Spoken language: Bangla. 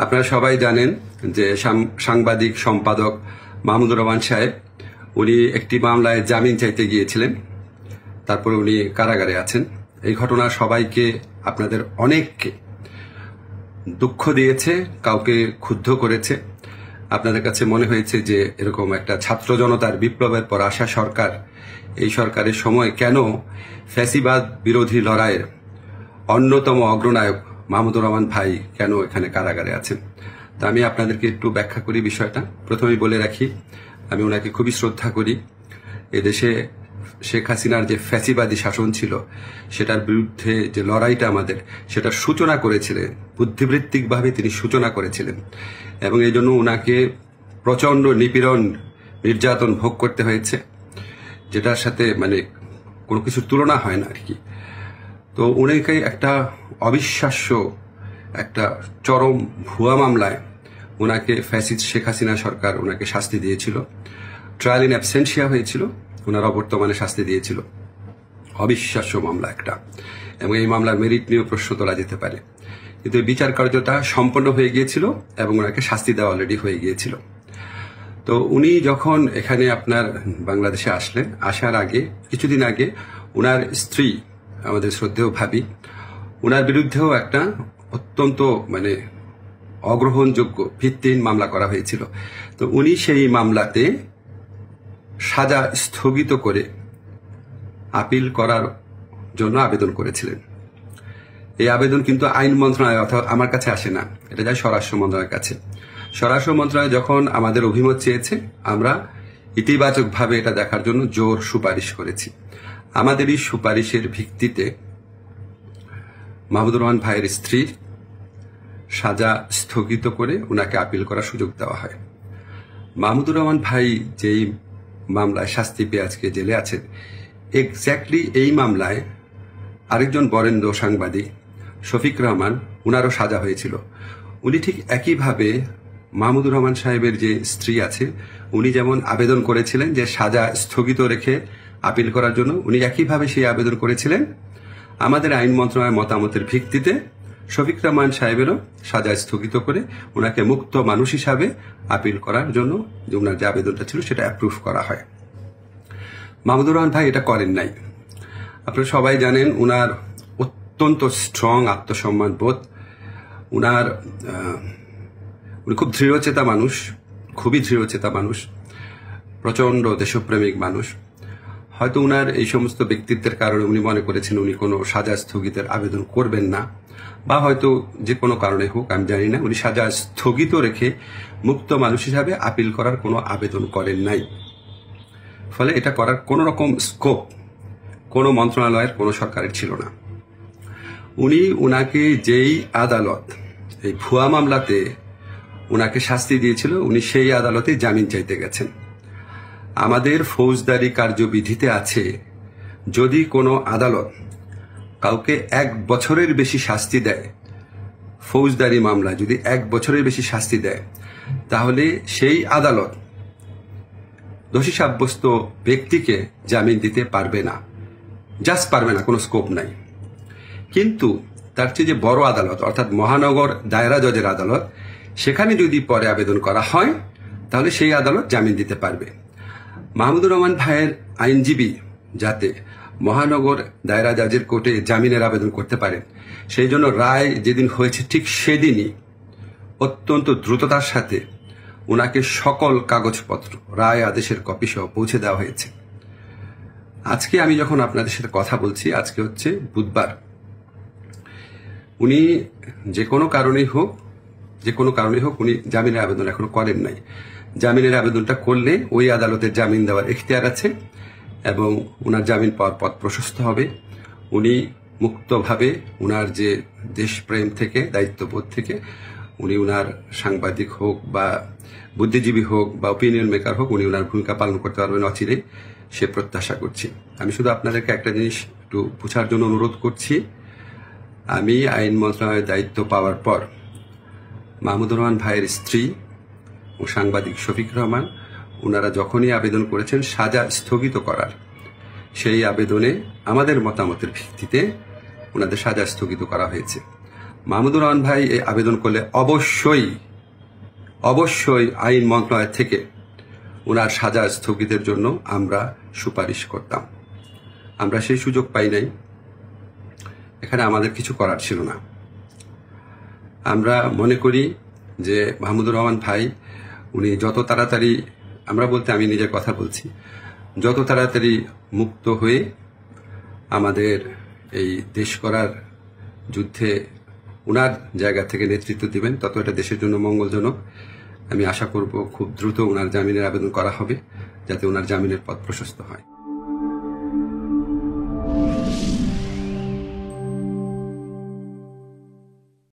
আপনারা সবাই জানেন যে সাংবাদিক সম্পাদক মাহমুদুর রহমান সাহেব উনি একটি মামলায় জামিন চাইতে গিয়েছিলেন, তারপরে উনি কারাগারে আছেন। এই ঘটনা সবাইকে, আপনাদের অনেককে দুঃখ দিয়েছে, কাউকে ক্ষুব্ধ করেছে। আপনাদের কাছে মনে হয়েছে যে এরকম একটা ছাত্র জনতার বিপ্লবের পর আসা সরকার, এই সরকারের সময় কেন ফ্যাসিবাদ বিরোধী লড়াইয়ের অন্যতম অগ্রনায়ক মাহমুদুর রহমান ভাই কেন এখানে কারাগারে আছেন। তা আমি আপনাদেরকে একটু ব্যাখ্যা করি বিষয়টা। প্রথমেই বলে রাখি, আমি ওনাকে খুবই শ্রদ্ধা করি। এদেশে শেখ হাসিনার যে ফ্যাসিবাদী শাসন ছিল, সেটার বিরুদ্ধে যে লড়াইটা আমাদের, সেটা সূচনা করেছিলেন, বুদ্ধিবৃত্তিকভাবে তিনি সূচনা করেছিলেন, এবং এই জন্য ওনাকে প্রচণ্ড নিপীড়ন, নির্যাতন ভোগ করতে হয়েছে, যেটার সাথে মানে কোনো কিছুর তুলনা হয় না আর কি। তো উনাকে একটা অবিশ্বাস্য একটা চরম ভুয়া মামলায় ওনাকে ফ্যাসিস্ট শেখ হাসিনা সরকার ওনাকে শাস্তি দিয়েছিল। ট্রায়াল ইন অ্যাবসেন্সিয়া হয়েছিল, ওনার অবর্তমানে শাস্তি দিয়েছিল। অবিশ্বাস্য মামলা একটা, এবং এই মামলার মেরিট নিয়েও প্রশ্ন তোলা যেতে পারে, কিন্তু বিচার কার্যটা সম্পন্ন হয়ে গিয়েছিল এবং ওনাকে শাস্তি দেওয়া অলরেডি হয়ে গিয়েছিল। তো উনি যখন এখানে আপনার বাংলাদেশে আসলেন, আসার আগে কিছুদিন আগে ওনার স্ত্রী, আমাদের শ্রদ্ধেয় ভাবি, ওনার বিরুদ্ধেও একটা অত্যন্ত মানে অগ্রহণযোগ্য ভিত্তিহীন মামলা করা হয়েছিল। তো উনি সেই মামলাতে সাজা স্থগিত করে আপিল করার জন্য আবেদন করেছিলেন। এই আবেদন কিন্তু আইন মন্ত্রণালয় অর্থাৎ আমার কাছে আসে না, এটা যায় স্বরাষ্ট্র মন্ত্রণালয়ের কাছে। স্বরাষ্ট্র মন্ত্রণালয় যখন আমাদের অভিমত চেয়েছে, আমরা ইতিবাচকভাবে এটা দেখার জন্য জোর সুপারিশ করেছি। আমাদের এই সুপারিশের ভিত্তিতে মাহমুদুর রহমান ভাইয়ের স্ত্রীর সাজা স্থগিত করে ওনাকে আপিল করার সুযোগ দেওয়া হয়। মাহমুদুর রহমান ভাই যেই মামলায় শাস্তি পেয়ে আজকে জেলে আছেন, এক্স্যাক্টলি এই মামলায় আরেকজন বরেণ্য সাংবাদিক শফিক রহমান, ওনারও সাজা হয়েছিল। উনি ঠিক একইভাবে মাহমুদুর রহমান সাহেবের যে স্ত্রী আছে, উনি যেমন আবেদন করেছিলেন যে সাজা স্থগিত রেখে আপিল করার জন্য, উনি একইভাবে সেই আবেদন করেছিলেন। আমাদের আইন মন্ত্রণালয়ের মতামতের ভিত্তিতে শফিক রহমান সাহেবেরও সাজা স্থগিত করে ওনাকে মুক্ত মানুষ হিসাবে আপিল করার জন্য যে ওনার যে আবেদনটা ছিল সেটা অ্যাপ্রুভ করা হয়। মাহমুদুর রহমান ভাই এটা করেন নাই। আপনারা সবাই জানেন ওনার অত্যন্ত স্ট্রং আত্মসম্মান বোধ, উনি খুব দৃঢ়চেতা মানুষ, খুবই দৃঢ়চেতা মানুষ, প্রচণ্ড দেশপ্রেমিক মানুষ। হয়তো উনার এই সমস্ত ব্যক্তিত্বের কারণে উনি মনে করেছেন উনি কোনো সাজা স্থগিতের আবেদন করবেন না, বা হয়তো যে কোনো কারণে হোক, আমি জানি না, উনি সাজা স্থগিত রেখে মুক্ত মানুষ হিসাবে আপিল করার কোনো আবেদন করেন নাই। ফলে এটা করার কোনো রকম স্কোপ কোনো মন্ত্রণালয়ের, কোনো সরকারের ছিল না। উনাকে যেই আদালত এই ভুয়া মামলাতে উনাকে শাস্তি দিয়েছিল, উনি সেই আদালতে জামিন চাইতে গেছেন। আমাদের ফৌজদারি কার্যবিধিতে আছে, যদি কোনো আদালত কাউকে 1 বছরের বেশি শাস্তি দেয়, ফৌজদারি মামলা যদি 1 বছরের বেশি শাস্তি দেয়, তাহলে সেই আদালত দোষী সাব্যস্ত ব্যক্তিকে জামিন দিতে পারবে না, জাস্ট পারবে না, কোনো স্কোপ নাই। কিন্তু তার চেয়ে যে বড় আদালত অর্থাৎ মহানগর দায়রা জজের আদালত, সেখানে যদি পরে আবেদন করা হয়, তাহলে সেই আদালত জামিন দিতে পারবে। মাহমুদুর রহমান ভাইয়ের আইনজীবী যাতে মহানগর দায়রা জজের কোর্টে জামিনের আবেদন করতে পারেন, সেই জন্য রায় যেদিন হয়েছে ঠিক সেদিনই অত্যন্ত দ্রুততার সাথে ওনাকে সকল কাগজপত্র, রায় আদেশের কপি সহ পৌঁছে দেওয়া হয়েছে। আজকে আমি যখন আপনাদের সাথে কথা বলছি, আজকে হচ্ছে বুধবার, উনি যে কোনো কারণেই হোক উনি জামিনের আবেদন এখনো করেন নাই। জামিনের আবেদনটা করলে ওই আদালতের জামিন দেওয়ার এখতিয়ার আছে এবং ওনার জামিন পাওয়ার পথ প্রশস্ত হবে। উনি মুক্তভাবে ওনার যে দেশপ্রেম থেকে, দায়িত্ববোধ থেকে, উনি ওনার সাংবাদিক হোক বা বুদ্ধিজীবী হোক বা ওপিনিয়ন মেকার হোক, উনি ওনার ভূমিকা পালন করতে পারবেন অচিরেই, সে প্রত্যাশা করছি। আমি শুধু আপনাদেরকে একটা জিনিস একটু বোঝার জন্য অনুরোধ করছি। আমি আইন মন্ত্রণালয়ের দায়িত্ব পাওয়ার পর মাহমুদুর রহমান ভাইয়ের স্ত্রী ও সাংবাদিক শফিক রহমান, ওনারা যখনই আবেদন করেছেন সাজা স্থগিত করার, সেই আবেদনে আমাদের মতামতের ভিত্তিতে ওনাদের সাজা স্থগিত করা হয়েছে। মাহমুদুর রহমান ভাই এই আবেদন করলে অবশ্যই আইন মন্ত্রণালয় থেকে ওনার সাজা স্থগিতের জন্য আমরা সুপারিশ করতাম। আমরা সেই সুযোগ পাই নাই, এখানে আমাদের কিছু করার ছিল না। আমরা মনে করি যে মাহমুদুর রহমান ভাই উনি যত তাড়াতাড়ি, আমরা বলতে আমি নিজের কথা বলছি, যত তাড়াতাড়ি মুক্ত হয়ে আমাদের এই দেশ করার যুদ্ধে ওনার জায়গা থেকে নেতৃত্ব দিবেন, তত এটা দেশের জন্য মঙ্গলজনক। আমি আশা করব খুব দ্রুত ওনার জামিনের আবেদন করা হবে, যাতে ওনার জামিনের পথ প্রশস্ত হয়।